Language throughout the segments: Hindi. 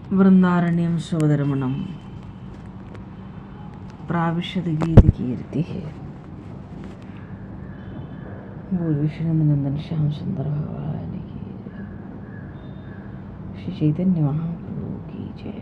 वृंदारण्यं स्वधर्मणं प्राविशद गीत कीर्ति है। बोल विष्णुनंदन श्याम सुंदर भगवान की जय। श्री चैतन्य महाप्रभु की जय।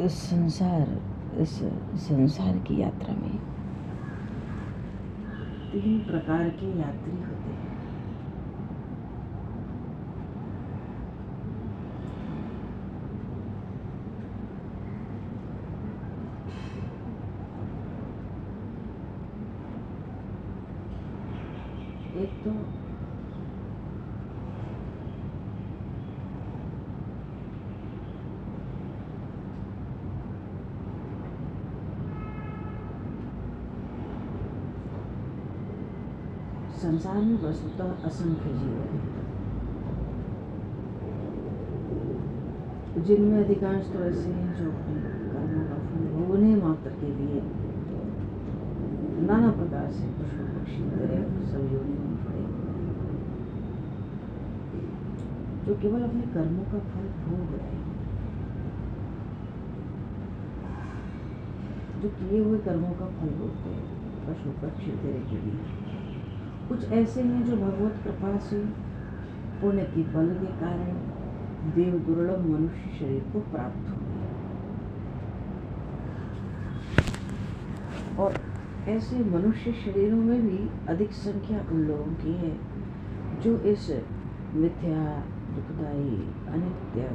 इस संसार की यात्रा में 3 प्रकार के यात्री होते हैं। एक तो संसार में वस्तुतः असंख्य जीव हैं, जिनमें अधिकांश तो ऐसे हैं जो अपने कर्मों का फल भोगने मात्र के लिए नाना प्रकार से पशु पक्षी तरह सब योनियों में पड़े, जो केवल अपने कर्मों का फल भोग रहे हैं, जो किए हुए कर्मों का फल भोगते हैं पशु पक्षी तरह के लिए। कुछ ऐसे हैं जो भगवत कृपा से पुण्य के बल के कारण देव दुर्लभ मनुष्य शरीर को प्राप्त हुए, और ऐसे मनुष्य शरीरों में भी अधिक संख्या उन लोगों की है जो इस मिथ्या दुखदायी अनित्य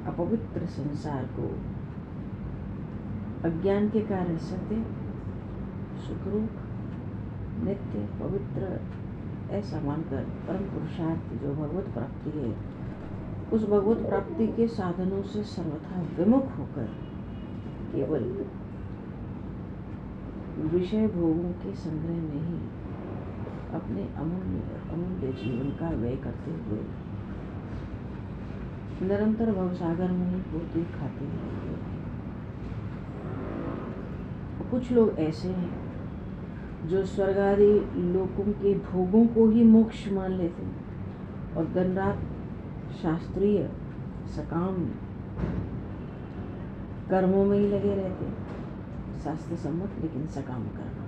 अपवित्र संसार को अज्ञान के कारण सत्य सुखरूप नित्य पवित्र ऐसा मानकर परम पुरुषार्थ जो भगवत प्राप्ति है, उस भगवत प्राप्ति के साधनों से सर्वथा विमुख होकर केवल विषय भोगों के संग्रह में ही अपने अमूल्य जीवन का व्यय करते हुए निरंतर भवसागर में ही पोते खाते हैं। कुछ लोग ऐसे हैं जो स्वर्ग आदि लोकों के भोगों को ही मोक्ष मान लेते हैं और दिन रात शास्त्रीय सकाम कर्मों में ही लगे रहते हैं, शास्त्र सम्मत लेकिन सकाम कर्म।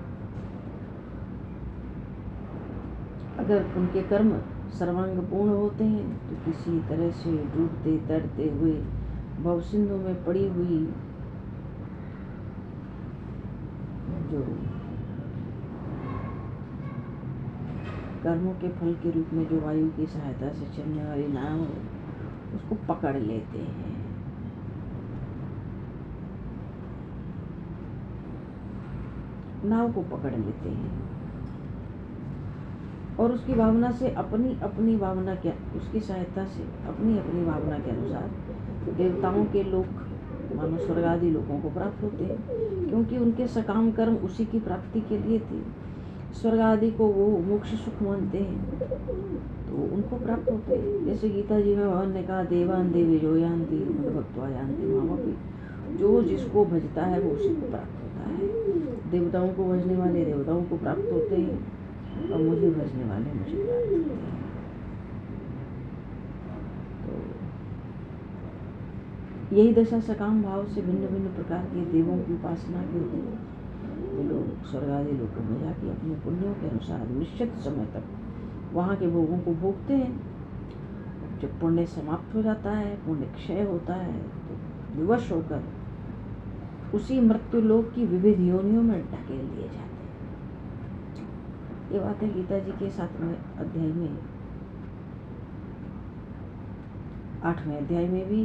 अगर उनके कर्म सर्वांग पूर्ण होते हैं तो किसी तरह से डूबते तैरते हुए भवसिंधु में पड़ी हुई जो कर्मों के फल के रूप में जो वायु की सहायता से चलने वाली नाव है उसको पकड़ लेते हैं। नाव को पकड़ लेते हैं और उसकी भावना से अपनी भावना के उसकी सहायता से अपनी भावना के अनुसार देवताओं के लोक मानो स्वर्ग आदि लोगों को प्राप्त होते हैं, क्योंकि उनके सकाम कर्म उसी की प्राप्ति के लिए थे। स्वर्ग आदि को वो मोक्ष सुख मानते हैं तो उनको प्राप्त होते हैं। जैसे गीता जी में भगवान ने कहा, देवान देवी जो यान्ति भक्त्वा यान्ति मामपि, जो जिसको भजता है वो उसी को प्राप्त होता है। देवताओं को भजने वाले देवताओं को प्राप्त होते हैं और मुझे भजने वाले मुझे प्राप्त होते हैं। यही दशा सकाम भाव से भिन्न भिन्न प्रकार के देवों की उपासना की होती है। वे लोग स्वर्ग आदि लोगों में जाके अपने पुण्यों के अनुसार निश्चित समय तक वहाँ के भोगों को भोगते हैं। जब पुण्य समाप्त हो जाता है, पुण्य क्षय होता है, तो विवश होकर उसी मृत्यु लोक की विविध योनियों में ढकेल दिए जाते हैं। ये बातें गीता जी के 7वें अध्याय में 8वें अध्याय में भी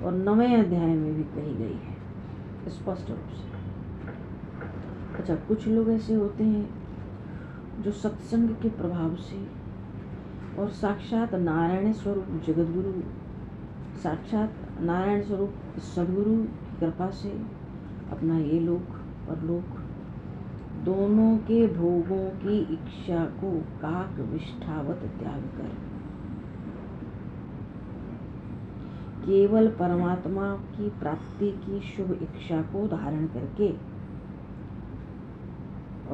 और 9वें अध्याय में भी कही गई है स्पष्ट रूप से। अच्छा, कुछ लोग ऐसे होते हैं जो सत्संग के प्रभाव से और साक्षात नारायण स्वरूप जगतगुरु, साक्षात नारायण स्वरूप सद्गुरु की कृपा से अपना ये लोक और लोक दोनों के भोगों की इच्छा को काक विष्ठावत त्याग कर केवल परमात्मा की प्राप्ति की शुभ इच्छा को धारण करके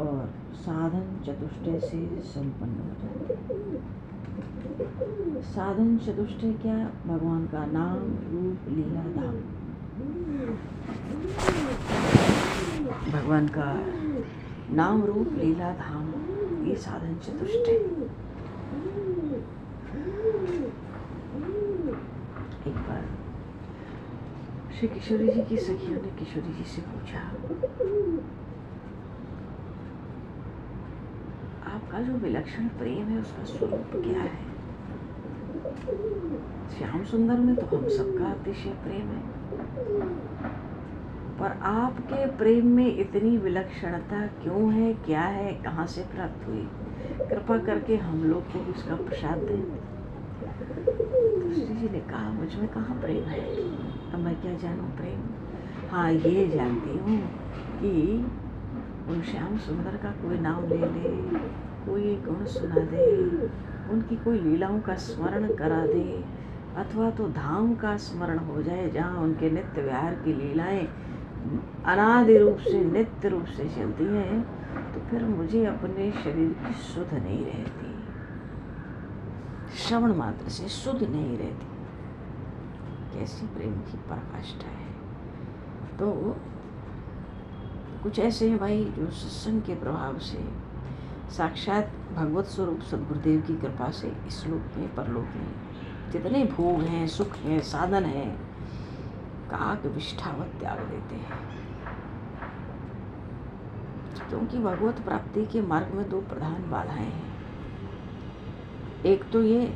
और साधन चतुष्टय से संपन्न हो जाते। साधन चतुष्टय क्या? भगवान का नाम, रूप, लीला, धाम। भगवान का नाम, रूप, लीला, धाम, ये साधन चतुष्टय। एक बार श्री किशोरी जी की सखियों ने किशोरी जी से पूछा, आपका जो विलक्षण प्रेम है उसका स्वरूप क्या है? श्याम सुंदर में तो हम सबका अतिशय प्रेम है, पर आपके प्रेम में इतनी विलक्षणता क्यों है, क्या है, कहाँ से प्राप्त हुई? कृपा करके हम लोग को उसका प्रसाद दें। तो श्री जी ने कहा, मुझ में कहाँ प्रेम है, अब मैं क्या जानूं प्रेम। हाँ, ये जानती हूँ कि उन श्याम सुंदर का कोई नाम ले ले, कोई गुण सुना दे, उनकी कोई लीलाओं का स्मरण करा दे, अथवा तो धाम का स्मरण हो जाए जहाँ उनके नित्य विहार की लीलाएं अनादि रूप से, नित्य रूप से चलती हैं, तो फिर मुझे अपने शरीर की सुध नहीं रहती, श्रवण मात्र से सुध नहीं रहती। कैसी प्रेम की पराकाष्ठा है। तो कुछ ऐसे हैं भाई जो सत्संग के प्रभाव से साक्षात भगवत स्वरूप सद्गुरुदेव की कृपा से इस लोक में परलोक में जितने भोग हैं, सुख हैं, साधन हैं, काक विष्ठावत त्याग देते हैं। क्योंकि भगवत प्राप्ति के मार्ग में दो प्रधान बाधाएं हैं। एक तो ये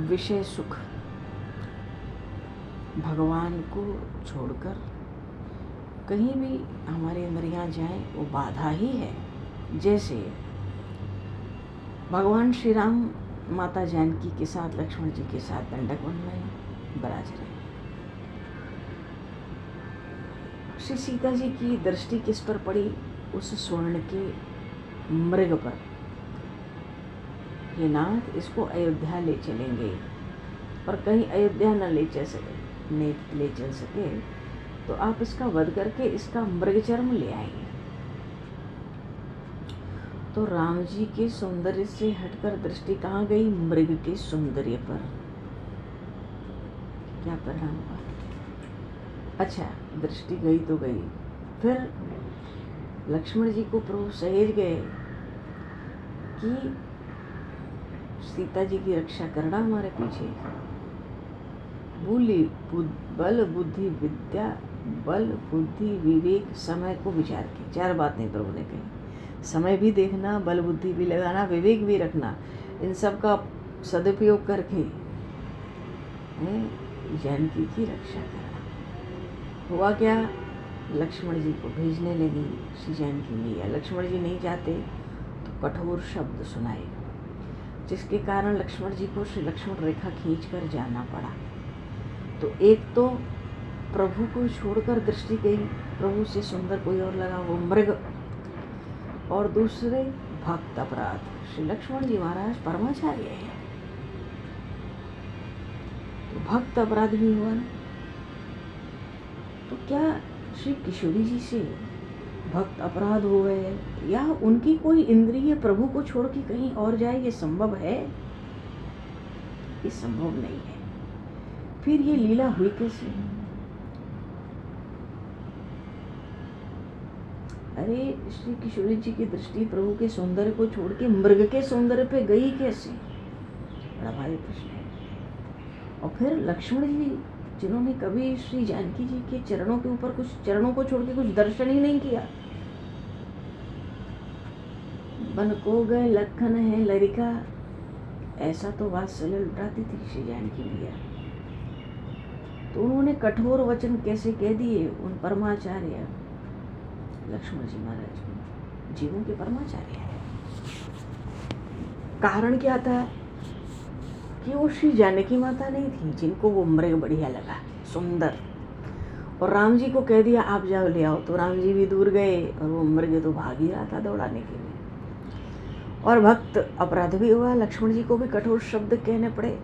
विषय सुख, भगवान को छोड़कर कहीं भी हमारे इंद्रियां जाएं वो बाधा ही है। जैसे भगवान श्री राम माता जानकी के साथ, लक्ष्मण जी के साथ दंडक वन में बराज रहे। श्री सीता जी की दृष्टि किस पर पड़ी? उस स्वर्ण के मृग पर। हे नाथ, इसको अयोध्या ले चलेंगे, और कहीं अयोध्या न ले चल सके तो आप इसका वध करके इसका मृग चर्म ले आएंगे। तो राम जी के सौंदर्य से हटकर दृष्टि कहाँ गई? मृग के सौंदर्य पर। क्या परिणाम हुआ? अच्छा, दृष्टि गई तो गई, फिर लक्ष्मण जी को प्रभु सहेज गए कि सीता जी की रक्षा करना हमारे पीछे। बल बुद्धि विद्या, बल बुद्धि विवेक, समय को विचार के, चार बातें प्रभु ने कही। समय भी देखना, बल बुद्धि भी लगाना, विवेक भी रखना, इन सब का सदुपयोग करके जानकी की रक्षा करना। हुआ क्या? लक्ष्मण जी को भेजने लगी श्री जानकी मैया। लक्ष्मण जी नहीं जाते तो कठोर शब्द सुनाए, जिसके कारण लक्ष्मण जी को श्री लक्ष्मण रेखा खींचकर जाना पड़ा। तो एक तो प्रभु को छोड़कर दृष्टि गई, प्रभु से सुंदर कोई और लगा, वो मृग। और दूसरे भक्त अपराध। श्री लक्ष्मण जी महाराज परमाचार्य हैं, तो भक्त अपराध भी हुआ ना। तो क्या श्री किशोरी जी से भक्त अपराध हो गए, या उनकी कोई इंद्रिय प्रभु को छोड़ के कहीं और जाए? ये संभव है? ये संभव नहीं है। फिर ये लीला हुई कैसे? अरे, श्री किशोरी जी की दृष्टि प्रभु के सौंदर्य को छोड़ के मृग के सौंदर्य पे गई कैसे? बड़ा भारी प्रश्न है। और फिर लक्ष्मण जी, जिन्होंने कभी श्री जानकी जी के चरणों के ऊपर कुछ, चरणों को छोड़ के कुछ दर्शन ही नहीं किया। बन को गए लखन है लरिका, ऐसा तो वात्सल्य लुटाती थी श्री जानकी मैया। तो उन्होंने कठोर वचन कैसे कह दिए उन परमाचार्य लक्ष्मण जी महाराज को, जीवों के परमाचार्य है। कारण क्या था कि वो श्री जानकी माता नहीं थी जिनको वो मृग बढ़िया लगा, सुंदर, और राम जी को कह दिया आप जाओ ले आओ। तो राम जी भी दूर गए और वो मृग तो भाग ही रहा था दौड़ाने के लिए। और भक्त अपराध भी हुआ, लक्ष्मण जी को भी कठोर शब्द कहने पड़े।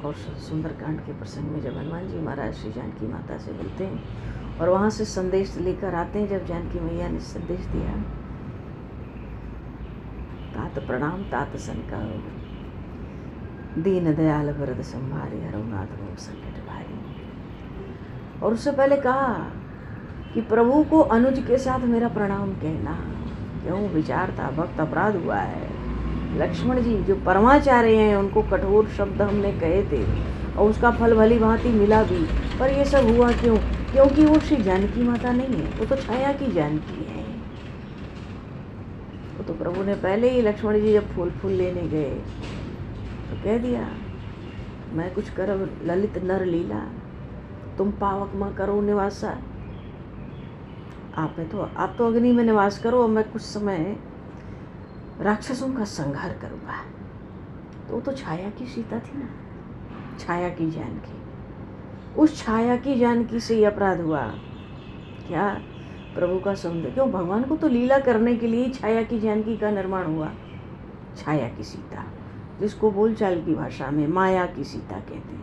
और सुंदरकांड के प्रसंग में जब हनुमान जी महाराज श्री जानकी माता से मिलते हैं और वहाँ से संदेश लेकर आते हैं, जब जानकी मैया ने संदेश दिया, तात प्रणाम तात सनका दीन दयाल वरद संभारे हरनाथ रूप संकट भारी। और उससे पहले कहा कि प्रभु को अनुज के साथ मेरा प्रणाम कहना। क्यों? विचार था, भक्त अपराध हुआ है। लक्ष्मण जी जो परमाचार्य हैं, उनको कठोर शब्द हमने कहे थे और उसका फल भली भांति मिला भी, पर ये सब हुआ क्यों? क्योंकि वो श्री जानकी माता नहीं है, वो तो छाया की जानकी है। वो तो प्रभु ने पहले ही, लक्ष्मण जी जब फूल लेने गए तो कह दिया, मैं कुछ करब ललित नर लीला, तुम पावक माँ करो निवासा। आप तो अग्नि में निवास करो और मैं कुछ समय राक्षसों का संहार करूँगा। तो वो तो छाया की सीता थी ना, छाया की जानकी। उस छाया की जानकी से ही अपराध हुआ। क्या? प्रभु का सौंदर्य। क्यों? भगवान को तो लीला करने के लिए छाया की जानकी का निर्माण हुआ। छाया की सीता, जिसको बोलचाल की भाषा में माया की सीता कहते हैं।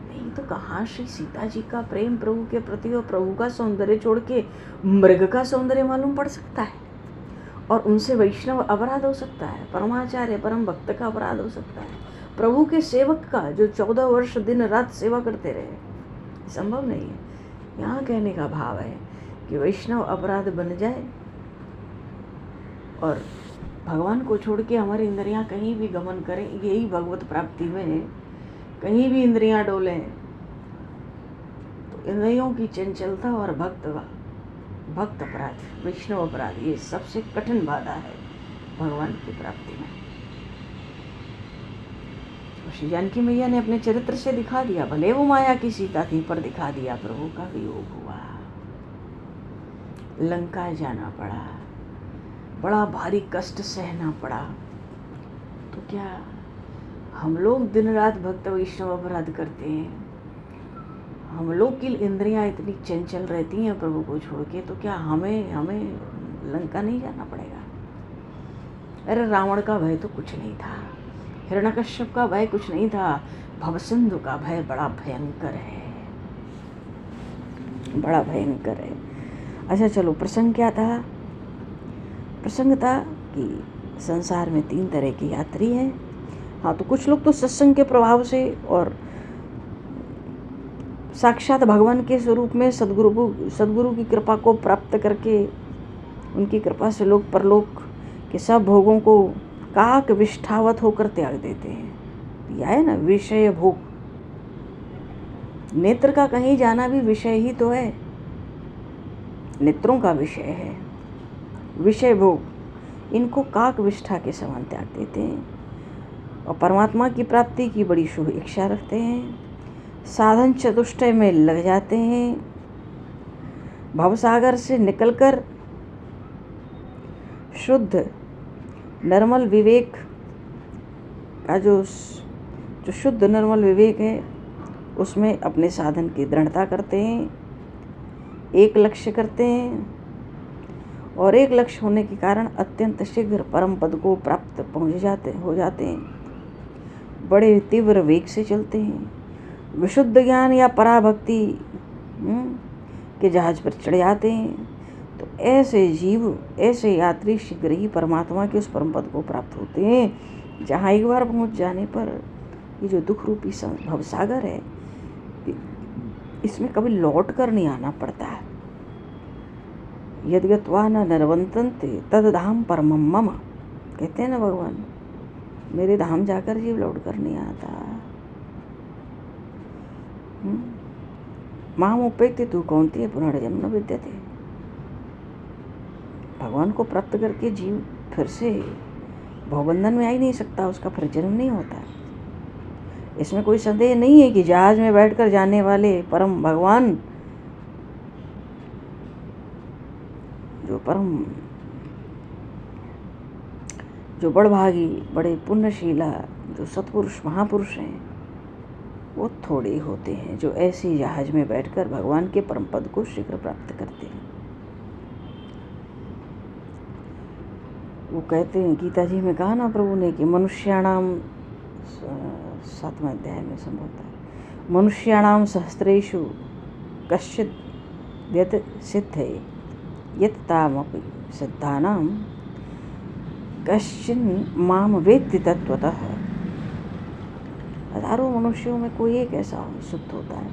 नहीं तो कहाँ श्री सीता जी का प्रेम प्रभु के प्रति और प्रभु का सौंदर्य छोड़ के मृग का सौंदर्य मालूम पड़ सकता है, और उनसे वैष्णव अपराध हो सकता है, परमाचार्य परम भक्त का अपराध हो सकता है, प्रभु के सेवक का जो 14 वर्ष दिन रात सेवा करते रहे। संभव नहीं है। यहाँ कहने का भाव है कि वैष्णव अपराध बन जाए और भगवान को छोड़ के हमारी इंद्रियां कहीं भी गमन करें, यही भगवत प्राप्ति में कहीं भी इंद्रियां डोलें, तो इंद्रियों की चंचलता और भक्त अपराध, वैष्णव अपराध, ये सबसे कठिन बाधा है भगवान की प्राप्ति में। श्री जानकी मैया ने अपने चरित्र से दिखा दिया, भले वो माया की सीता थी पर दिखा दिया प्रभु का वियोग हुआ, लंका जाना पड़ा, बड़ा भारी कष्ट सहना पड़ा। तो क्या हम लोग दिन रात भक्त वैष्णव अपराध करते हैं? हम लोग की इंद्रियां इतनी चंचल रहती हैं प्रभु को छोड़ के, तो क्या हमें लंका नहीं जाना पड़ेगा? अरे रावण का भय तो कुछ नहीं था, हिरण्यकश्यप का भय कुछ नहीं था, भवसिंधु का भय बड़ा भयंकर है, बड़ा भयंकर है। अच्छा चलो, प्रसंग क्या था? प्रसंग था कि संसार में 3 तरह की यात्री हैं। हाँ, तो कुछ लोग तो सत्संग के प्रभाव से और साक्षात भगवान के स्वरूप में सद्गुरु की कृपा को प्राप्त करके, उनकी कृपा से लोग परलोक के सब भोगों को काक विष्ठावत होकर त्याग देते हैं। यह है ना विषय भोग। नेत्र का कहीं जाना भी विषय ही तो है, नेत्रों का विषय है विषय भोग। इनको काक विष्ठा के समान त्याग देते हैं और परमात्मा की प्राप्ति की बड़ी शुभ इच्छा रखते हैं, साधन चतुष्टय में लग जाते हैं, भवसागर से निकलकर शुद्ध निर्मल विवेक का जो शुद्ध निर्मल विवेक है, उसमें अपने साधन की दृढ़ता करते हैं, एक लक्ष्य करते हैं, और एक लक्ष्य होने के कारण अत्यंत शीघ्र परम पद को प्राप्त हो जाते हैं, बड़े तीव्र वेग से चलते हैं, विशुद्ध ज्ञान या पराभक्ति के जहाज पर चढ़ जाते हैं। तो ऐसे जीव, ऐसे यात्री शीघ्र ही परमात्मा के उस परम पद को प्राप्त होते हैं, जहाँ एक बार पहुँच जाने पर ये जो दुख रूपी भवसागर है, इसमें कभी लौट कर नहीं आना पड़ता है। यद्गत्वा न नरवंतन्ते तद धाम परमम मम, कहते हैं ना भगवान, मेरे धाम जाकर जीव लौट कर नहीं आता। माम उपेत्य तू कौन्तेय पुनर्जन्म न विद्यते। भगवान को प्राप्त करके जीव फिर से भवबंधन में आ ही नहीं सकता, उसका फिर जन्म नहीं होता। इसमें कोई संदेह नहीं है कि जहाज में बैठकर जाने वाले परम भगवान, जो बड़भागी, बड़े पुण्यशीला, जो सत्पुरुष महापुरुष हैं, वो थोड़े होते हैं जो ऐसी जहाज में बैठकर भगवान के परम पद को शीघ्र प्राप्त करते हैं। वो कहते हैं, गीता जी में कहा ना प्रभु ने कि मनुष्याणाम 7वें अध्याय में संभवतः, मनुष्याणाम सहस्रेषु कश्चित् यत् सिद्धे यत् तामपि सिद्धानां कश्चिन् माम वेत्ति तत्वतः। हजारों मनुष्यों में कोई एक ऐसा शुद्ध होता है।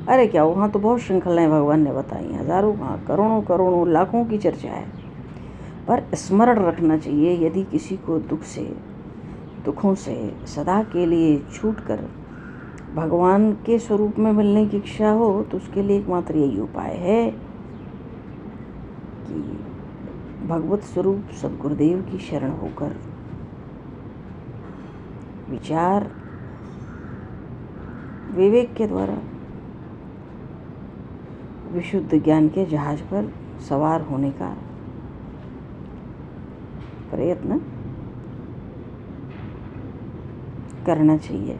अरे क्या, वहाँ तो बहुत श्रृंखलाएं भगवान ने बताई, हजारों कहाँ, करोड़ों करोड़ों लाखों की चर्चा है। पर स्मरण रखना चाहिए, यदि किसी को दुखों से सदा के लिए छूटकर भगवान के स्वरूप में मिलने की इच्छा हो, तो उसके लिए एकमात्र यही उपाय है कि भगवत स्वरूप सद्गुरुदेव की शरण होकर विचार विवेक के द्वारा विशुद्ध ज्ञान के जहाज पर सवार होने का प्रयत्न करना चाहिए।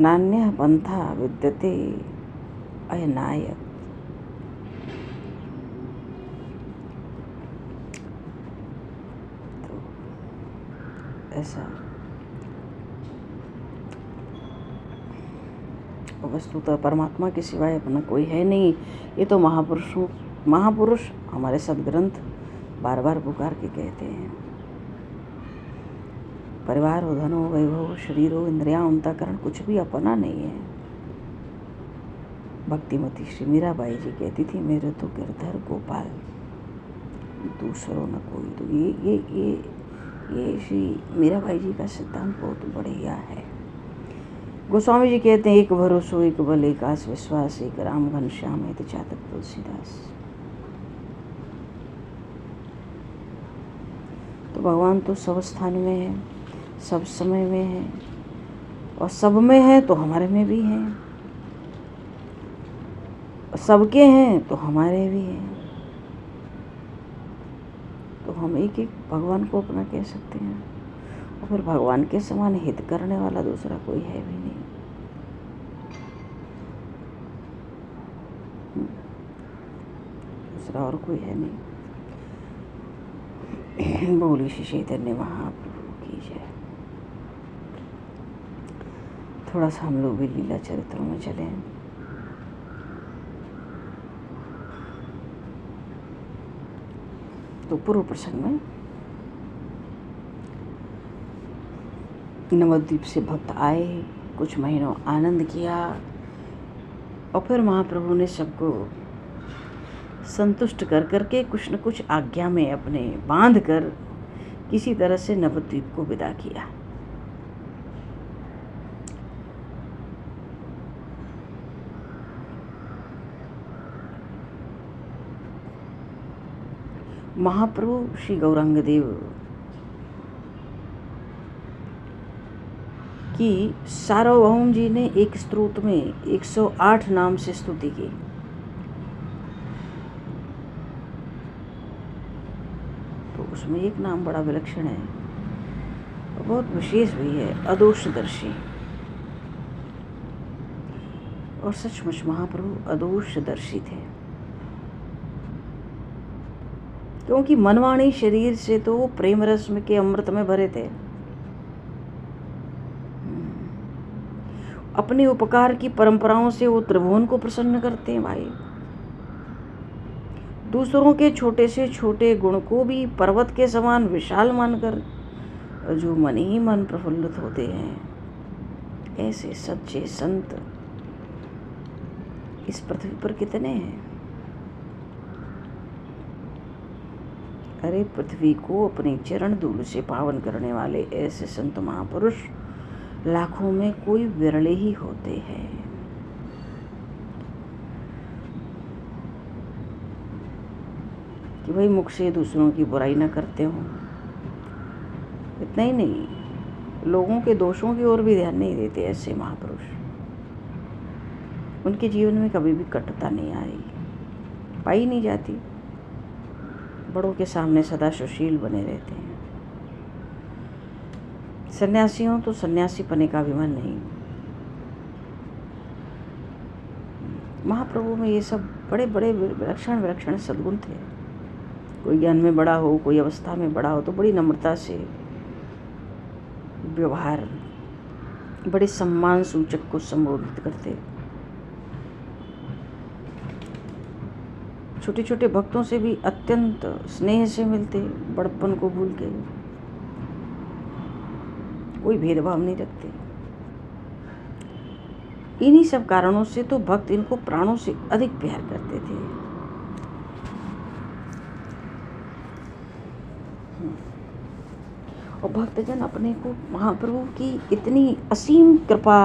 नान्यः पंथा विद्यते अयनाय। तो ऐसा वस्तुतः परमात्मा के सिवाय अपना कोई है नहीं। ये तो महापुरुष हमारे सदग्रंथ बार बार पुकार के कहते हैं। परिवार हो, धन हो, वैभव हो, शरीर हो, इंद्रियां, अंतःकरण, कुछ भी अपना नहीं है। भक्तिमती श्री मीराबाई जी कहती थी, मेरे तो गिरधर गोपाल, दूसरों न कोई। तो ये श्री मीराबाई जी का सिद्धांत बहुत बढ़िया है। गोस्वामी जी कहते हैं, एक भरोसो एक बल एक आस विश्वास, एक राम घनश्याम है चातक तुलसीदास। तो भगवान तो सब स्थान में है, सब समय में है, और सब में है तो हमारे में भी है, सबके हैं तो हमारे भी हैं। तो हम एक एक भगवान को अपना कह सकते हैं, और फिर भगवान के समान हित करने वाला दूसरा कोई है भी नहीं। दूसरा और कोई है नहीं। बोली श्री चैतन्य महाप्रभु की जय। थोड़ा सा हम लोग भी लीला चरित्रों में चलें। तो पूर्व प्रसंग में नवद्वीप से भक्त आए, कुछ महीनों आनंद किया, और फिर महाप्रभु ने सबको संतुष्ट कर करके कुछ न कुछ आज्ञा में अपने बांध कर किसी तरह से नवद्वीप को विदा किया। महाप्रभु श्री गौरांग देव की सार्वभौम जी ने एक स्तोत्र में 108 नाम से स्तुति की। तो उसमें एक नाम बड़ा विलक्षण है और बहुत विशेष भी है, अदोषदर्शी। और सचमुच महाप्रभु अदोषदर्शी थे, क्योंकि मनवाणी शरीर से तो प्रेम रस के अमृत में भरे थे। अपने उपकार की परंपराओं से वो त्रिभुवन को प्रसन्न करते हैं भाई। दूसरों के छोटे से छोटे गुण को भी पर्वत के समान विशाल मानकर जो मन ही मन प्रफुल्लित होते हैं, ऐसे सच्चे संत इस पृथ्वी पर कितने हैं। अरे पृथ्वी को अपने चरण धूल से पावन करने वाले ऐसे संत महापुरुष लाखों में कोई विरले ही होते हैं। कि भाई मुख से दूसरों की बुराई ना करते हो। इतना ही नहीं, लोगों के दोषों की ओर भी ध्यान नहीं देते ऐसे महापुरुष। उनके जीवन में कभी भी कटुता नहीं आई, पाई नहीं जाती। बड़ों के सामने सदा सुशील बने रहते हैं। सन्यासी हो तो सन्यासी पने का अभिमान नहीं। महाप्रभु में ये सब बड़े बड़े विलक्षण सद्गुण थे। कोई ज्ञान में बड़ा हो, कोई अवस्था में बड़ा हो, तो बड़ी नम्रता से व्यवहार, बड़े सम्मान सूचक को संबोधित करते। छोटे छोटे भक्तों से भी अत्यंत स्नेह से मिलते, बड़प्पन को भूल के, कोई भेदभाव नहीं रखते। इन्हीं सब कारणों से तो भक्त इनको प्राणों से अधिक प्यार करते थे। और भक्तजन अपने को महाप्रभु की इतनी असीम कृपा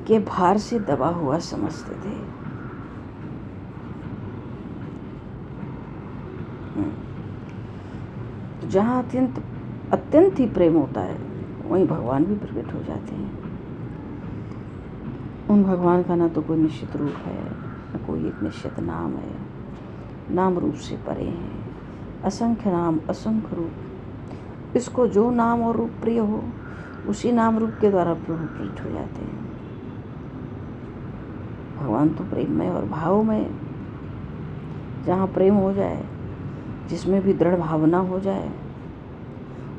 के भार से दबा हुआ समझते थे। तो जहाँ अत्यंत ही प्रेम होता है, वहीं भगवान भी प्रकट हो जाते हैं। उन भगवान का ना तो कोई निश्चित रूप है, न कोई एक निश्चित नाम है, नाम रूप से परे हैं, असंख्य नाम असंख्य रूप। इसको जो नाम और रूप प्रिय हो, उसी नाम रूप के द्वारा प्रभु प्रकट हो जाते हैं। भगवान तो प्रेममय और भावमय। जहाँ प्रेम हो जाए, जिसमें भी दृढ़ भावना हो जाए,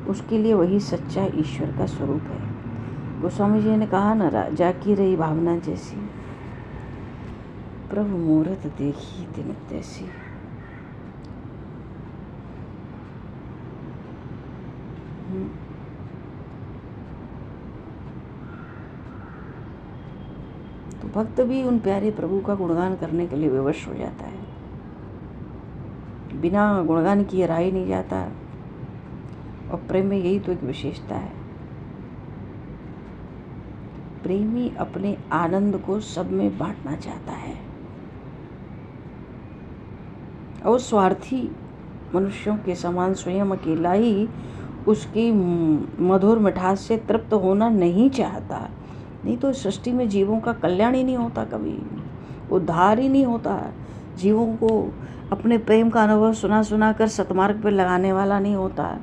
उसके लिए वही सच्चा ईश्वर का स्वरूप है। गोस्वामी जी ने कहा न, जाकी रही भावना जैसी, प्रभु मूरत देखी तिन तैसी। तो भक्त भी उन प्यारे प्रभु का गुणगान करने के लिए विवश हो जाता है। बिना गुणगान किए रहा ही नहीं जाता। और प्रेम में यही तो एक विशेषता है। प्रेमी अपने आनंद को सब में बांटना चाहता है, और स्वार्थी मनुष्यों के समान स्वयं अकेला ही उसकी मधुर मिठास से तृप्त होना नहीं चाहता। नहीं तो सृष्टि में जीवों का कल्याण ही नहीं होता, कभी उद्धार ही नहीं होता। जीवों को अपने प्रेम का अनुभव सुना सुना कर सतमार्ग पर लगाने वाला नहीं होता।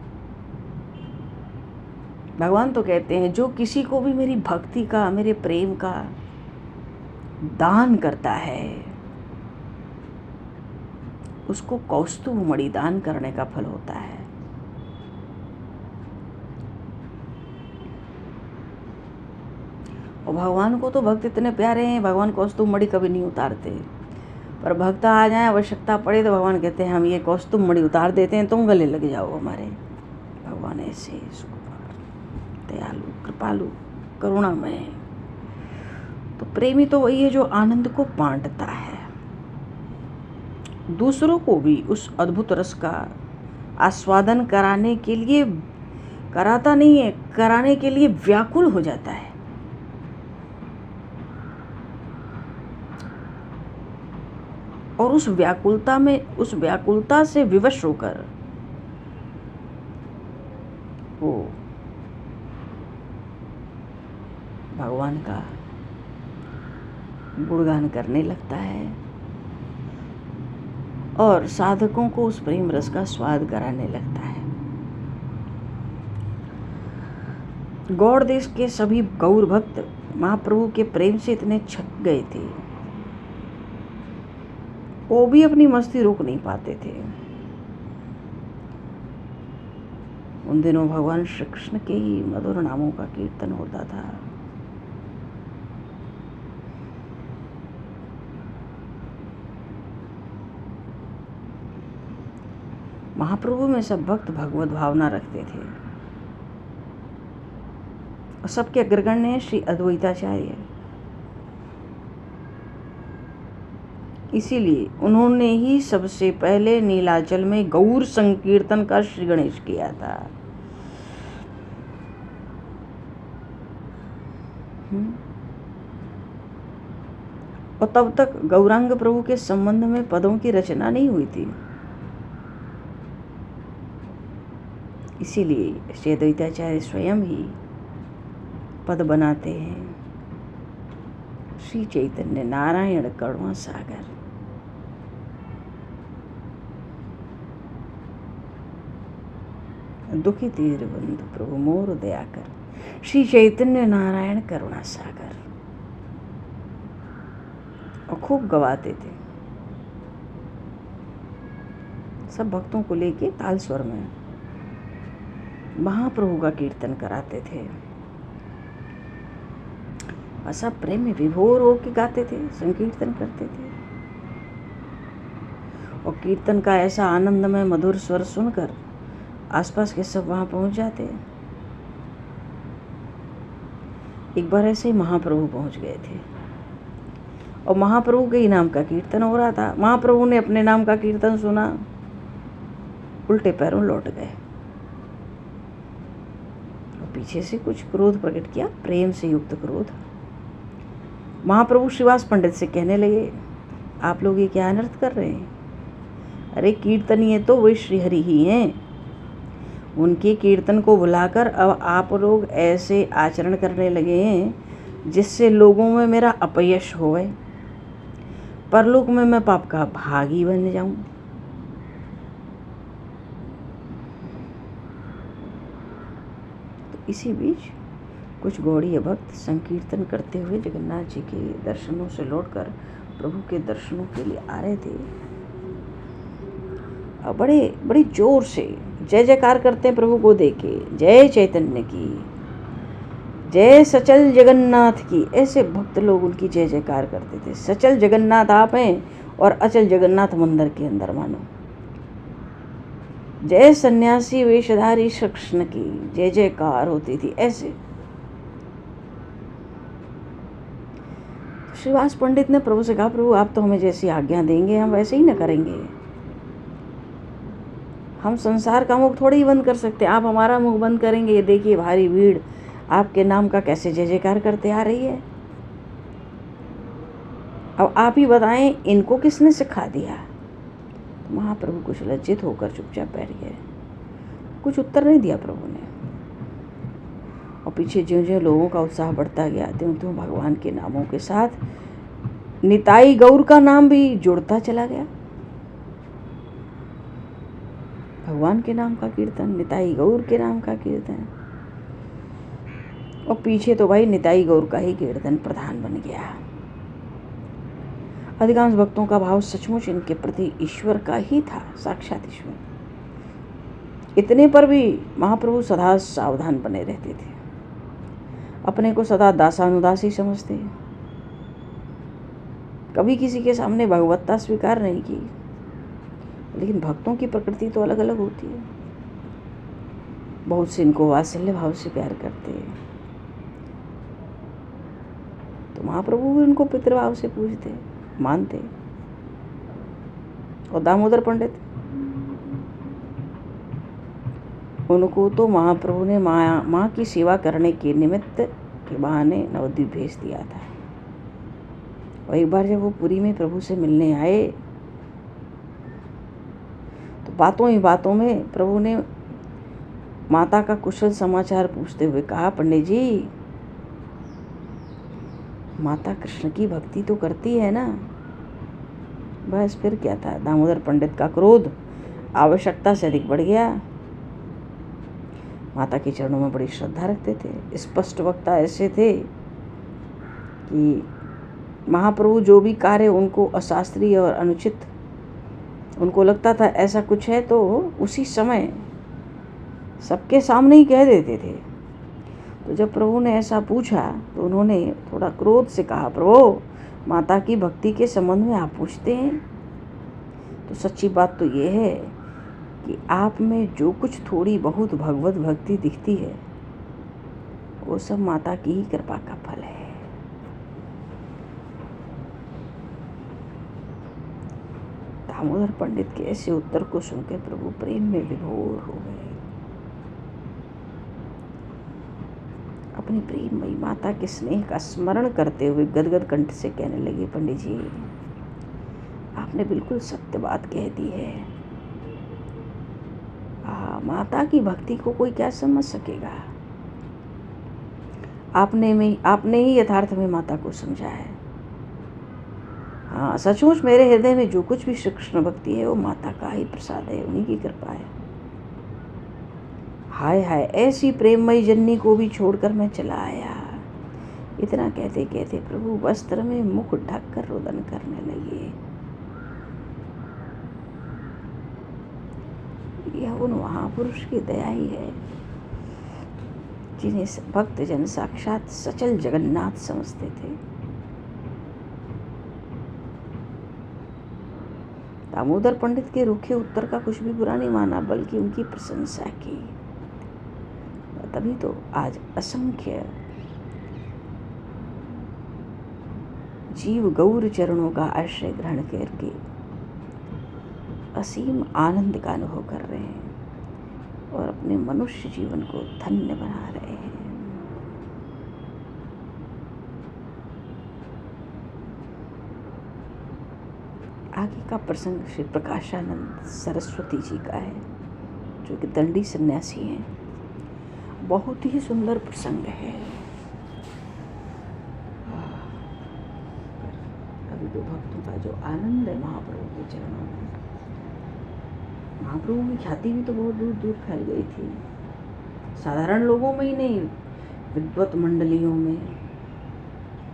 भगवान तो कहते हैं, जो किसी को भी मेरी भक्ति का, मेरे प्रेम का दान करता है, उसको कौस्तुभ मणि दान करने का फल होता है। और भगवान को तो भक्त इतने प्यारे हैं, भगवान कौस्तुभ मणि कभी नहीं उतारते। पर भक्त आ जाए, आवश्यकता पड़े, तो भगवान कहते हैं हम ये कौस्तुभ मणि उतार देते हैं, तुम गले लग जाओ हमारे। भगवान ऐसे दयालु, कृपालु, करुणामय। तो प्रेमी तो वही है जो आनंद को बांटता है, दूसरों को भी उस अद्भुत रस का आस्वादन कराने के लिए, कराता नहीं है, कराने के लिए व्याकुल हो जाता है। और उस व्याकुलता से विवश होकर वो भगवान का गुणगान करने लगता है और साधकों को उस प्रेम रस का स्वाद कराने लगता है। गौड़ देश के सभी गौर भक्त महाप्रभु के प्रेम से इतने छक गए थे, वो भी अपनी मस्ती रोक नहीं पाते थे। उन दिनों भगवान श्री कृष्ण के ही मधुर नामों का कीर्तन होता था। महाप्रभु में सब भक्त भगवत भावना रखते थे। और सबके अग्रगण्य श्री अद्वैताचार्य, इसीलिए उन्होंने ही सबसे पहले नीलाचल में गौर संकीर्तन का श्री गणेश किया था। और तब तक गौरांग प्रभु के संबंध में पदों की रचना नहीं हुई थी। इसीलिए श्री अद्वैताचार्य स्वयं ही पद बनाते हैं, श्री चैतन्य नारायण करुणा सागर। दुखी तीर बंधु प्रभु मोर दया कर, श्री चैतन्य नारायण करुणा सागर। और खूब गवाते थे। सब भक्तों को लेके ताल स्वर में महाप्रभु का कीर्तन कराते थे। और सब प्रेम में विभोर होके गाते थे, संकीर्तन करते थे। और कीर्तन का ऐसा आनंदमय मधुर स्वर सुनकर आसपास के सब वहां पहुंच जाते। एक बार ऐसे ही महाप्रभु पहुंच गए थे और महाप्रभु के ही नाम का कीर्तन हो रहा था। महाप्रभु ने अपने नाम का कीर्तन सुना, उल्टे पैरों लौट गए और पीछे से कुछ क्रोध प्रकट किया, प्रेम से युक्त क्रोध। महाप्रभु श्रीवास पंडित से कहने लगे, आप लोग ये क्या अनर्थ कर रहे हैं? अरे कीर्तनीय तो वे श्रीहरि ही हैं। उनके कीर्तन को बुलाकर अब आप लोग ऐसे आचरण करने लगे हैं जिससे लोगों में मेरा अपयश होवे, परलोक में मैं पाप का भागी बन जाऊं। तो इसी बीच कुछ गौड़ीय भक्त संकीर्तन करते हुए जगन्नाथ जी के दर्शनों से लौटकर प्रभु के दर्शनों के लिए आ रहे थे। और बड़े जोर से जय जयकार करते हैं प्रभु को देखे, जय चैतन्य की, जय सचल जगन्नाथ की। ऐसे भक्त लोग उनकी जय जयकार करते थे। सचल जगन्नाथ आप हैं और अचल जगन्नाथ मंदिर के अंदर मानो। जय सन्यासी वेशधारी श्री कृष्ण की जय जयकार होती थी। ऐसे श्रीवास पंडित ने प्रभु से कहा, प्रभु आप तो हमें जैसी आज्ञा देंगे हम वैसे ही न करेंगे। हम संसार का मुख थोड़ी ही बंद कर सकते, आप हमारा मुख बंद करेंगे? ये देखिए भारी भीड़ आपके नाम का कैसे जय जयकार करते आ रही है। अब आप ही बताएं इनको किसने सिखा दिया? तो महाप्रभु कुछ लज्जित होकर चुपचाप बैठ गए, कुछ उत्तर नहीं दिया प्रभु ने। और पीछे ज्यों ज्यों लोगों का उत्साह बढ़ता गया त्यों त्यों भगवान के नामों के साथ निताई गौर का नाम भी जुड़ता चला गया। भगवान के नाम का कीर्तन, निताई गौर के नाम का कीर्तन, और पीछे तो भाई निताई गौर का ही कीर्तन प्रधान बन गया। अधिकांश भक्तों का भाव सचमुच इनके प्रति ईश्वर का ही था, साक्षात ईश्वर। इतने पर भी महाप्रभु सदा सावधान बने रहते थे, अपने को सदा दासानुदासी समझते, कभी किसी के सामने भगवत्ता स्वीकार नहीं की। लेकिन भक्तों की प्रकृति तो अलग अलग होती है। बहुत से इनको वात्सल्य भाव से प्यार करते हैं, तो महाप्रभु भी उनको पितृभाव से पूजते मानते। और दामोदर पंडित, उनको तो महाप्रभु ने माँ की सेवा करने के निमित्त के बहाने नवद्वीप भेज दिया था। और एक बार जब वो पुरी में प्रभु से मिलने आए तो बातों ही बातों में प्रभु ने माता का कुशल समाचार पूछते हुए कहा, पंडित जी माता कृष्ण की भक्ति तो करती है ना? बस फिर क्या था, दामोदर पंडित का क्रोध आवश्यकता से अधिक बढ़ गया। माता के चरणों में बड़ी श्रद्धा रखते थे, स्पष्ट वक्ता ऐसे थे कि महाप्रभु जो भी कार्य उनको अशास्त्रीय और अनुचित उनको लगता था ऐसा कुछ है तो उसी समय सबके सामने ही कह देते थे। तो जब प्रभु ने ऐसा पूछा तो उन्होंने थोड़ा क्रोध से कहा, प्रभु माता की भक्ति के संबंध में आप पूछते हैं? तो सच्ची बात तो ये है कि आप में जो कुछ थोड़ी बहुत भगवत भक्ति दिखती है वो सब माता की ही कृपा का फल है। दामोदर पंडित के ऐसे उत्तर को सुनकर प्रभु प्रेम में विभोर हो गए। अपनी प्रेममयी माता के स्नेह का स्मरण करते हुए गदगद कंठ से कहने लगे, पंडित जी आपने बिल्कुल सत्य बात कह दी है। माता की भक्ति को कोई क्या समझ सकेगा? आपने ही यथार्थ में माता को समझा है। हाँ, सचमुच मेरे हृदय में जो कुछ भी श्री कृष्ण भक्ति है वो माता का ही प्रसाद है, उन्हीं की कृपा है। हाय हाय, ऐसी प्रेममयी जननी को भी छोड़कर मैं चला आया। इतना कहते कहते प्रभु वस्त्र में मुख ढक कर रोदन करने लगे। यह उन महापुरुष की दया ही है जिन्हें भक्तजन साक्षात सचल जगन्नाथ समझते थे। दामोदर पंडित के रूखे उत्तर का कुछ भी बुरा नहीं माना, बल्कि उनकी प्रशंसा की। तभी तो आज असंख्य जीव गौर चरणों का आश्रय ग्रहण करके असीम आनंद का अनुभव कर रहे हैं और अपने मनुष्य जीवन को धन्य बना रहे हैं। आगे का प्रसंग श्री प्रकाशानंद सरस्वती जी का है, जो कि दंडी सन्यासी हैं। बहुत ही सुंदर प्रसंग है। अभी तो भक्तों का जो आनंद है महाप्रभु के चरणों में, महाप्रभु की ख्याति भी तो बहुत दूर दूर फैल गई थी। साधारण लोगों में ही नहीं, विद्वत मंडलियों में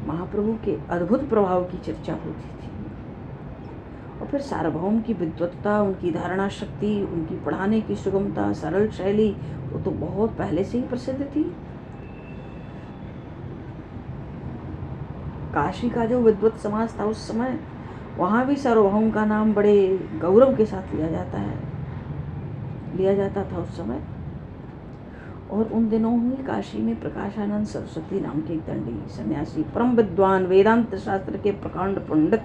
महाप्रभु के अद्भुत प्रभाव की चर्चा होती थी। और फिर सार्वभौम की विद्वत्ता, उनकी धारणा शक्ति, उनकी पढ़ाने की सुगमता, सरल शैली, वो तो बहुत पहले से ही प्रसिद्ध थी। काशी का जो विद्वत समाज था उस समय, वहाँ भी सार्वभौम का नाम बड़े गौरव के साथ लिया जाता था उस समय। और उन दिनों ही काशी में प्रकाशानंद सरस्वती नाम के एक दंडी सन्यासी, परम विद्वान, वेदांत शास्त्र के प्रकांड पंडित,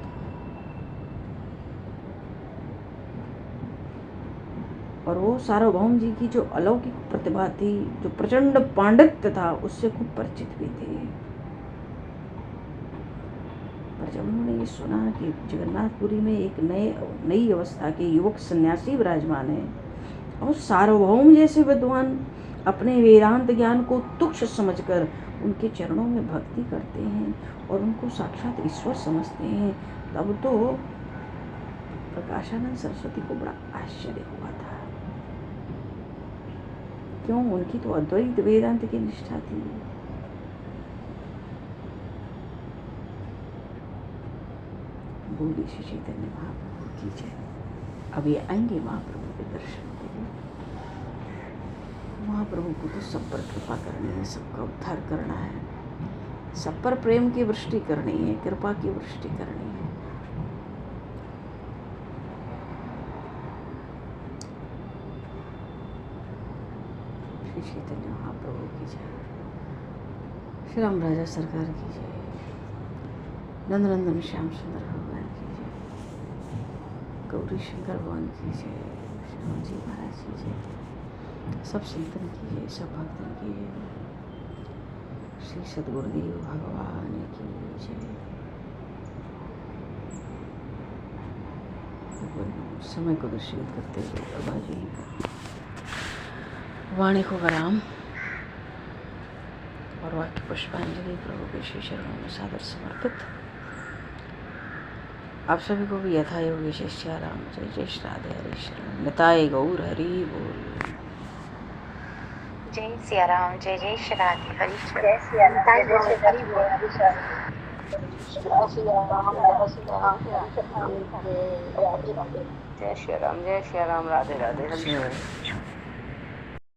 और वो सार्वभौम जी की जो अलौकिक प्रतिभा थी, जो प्रचंड पांडित्य था, उससे खूब परिचित भी थे। पर जब उन्होंने ये सुना कि जगन्नाथपुरी में एक नई अवस्था के युवक सन्यासी विराजमान है और सार्वभौम जैसे विद्वान अपने वेदांत ज्ञान को तुच्छ समझकर उनके चरणों में भक्ति करते हैं और उनको साक्षात ईश्वर समझते हैं, तब तो प्रकाशानंद सरस्वती को बड़ा आश्चर्य हुआ था। क्यों? उनकी तो अद्वैत वेदांत की निष्ठा थी। बोली श्री चैतन्य महाप्रभु की जय। अभी आएंगे महाप्रभु के दर्शन के लिए। महाप्रभु को तो सब पर कृपा करनी है, सबका उद्धार करना है, सब पर प्रेम की वृष्टि करनी है, कृपा की वृष्टि करनी है। श्री चैतन्य महाप्रभु की जय। श्री राम राजा सरकार की जय। नंदनंदन श्याम सुंदर भगवान की जय। गौरी शंकर भगवान की जय। श्री जी महाराज की जय। सब संतन की जय, सब भक्तन की जय। श्री सद्गुरुदेव भगवान की जय। समय को दर्शित करते हुए प्रभा जी वाणी को विराम और वाक्य पुष्पांजलि प्रभु के श्री चरणों में सादर समर्पित। आप सभी को भी यथा योगी जय श्री राम, जय जय श्री राधे हरे शरण, निताय गौर हरि बोल। जय सिया राम, जय जय श्री राधे हरि शरण, जय सिया राम, जय जय श्री हरि बोल हरि शरण, जय श्री राम, जय श्री राम, जय श्री राम, राधे राधे, जय श्री राम, जय श्री राम, राधे राधे हरि शरण।